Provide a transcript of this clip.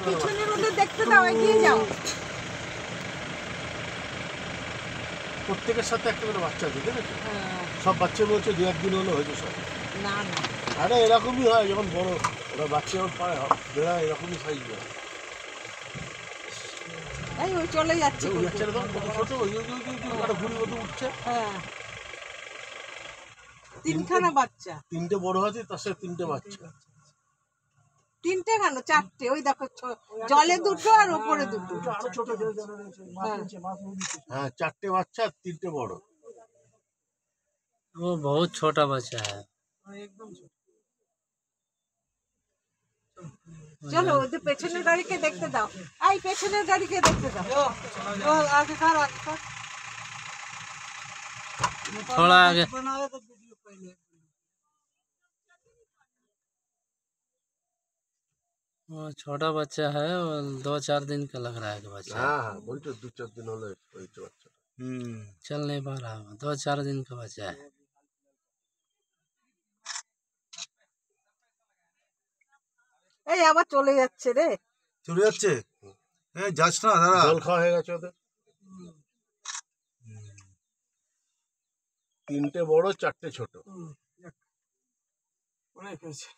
পিছনের ওদের দেখতে দাও, এগিয়ে যাও। প্রত্যেকের সাথে একটা করে বাচ্চা আছে, দেখেছো? সব বাচ্চা বলছে 2-1 দিন হলো হয়েছে সব। না না, আরে এরকমই হয় যখন বড় ওরা বাচ্চা যখন পায় বেড়া এরকমই সাইজ হয়। এই ওই চলে যাচ্ছে। ওই বাচ্চাটা তখন কত ছোট, ওই একটা ঘুড়ির মতো উঠছে। হ্যাঁ, 3খানা বাচ্চা। 3টে বড় আছে, তার সাথে 3টে বাচ্চা। 3টে কেন, 4টে। ওই দেখো, জলে 2টো আর ওপরে 2টো। আরো ছোট। হ্যাঁ, 4টে বাচ্চা আর 3টে বড়। वो बहुत छोटा बच्चा है। চলো ওদের পেছনের গাড়িকে দেখতে দাও। এই পেছনের গাড়িকে দেখতে দাও। ও আগে কার, আগে কার। थोड़ा आगे। वो छोटा बच्चा है, वो 2-4 दिन का लग रहा है कि बच्चा। हाँ, बोलते 2-4 दिन হলো হয়েছে বাচ্চা। चल नहीं पा रहा, 2-4 दिन का बच्चा है। এই আবার চলে যাচ্ছে রে। চলে যাচ্ছে। হ্যাঁ, যাস না দাদা। জল খাওয়া হয়ে গেছে ওদের। 3টে বড়, 4টে ছোট। অনেক হয়েছে।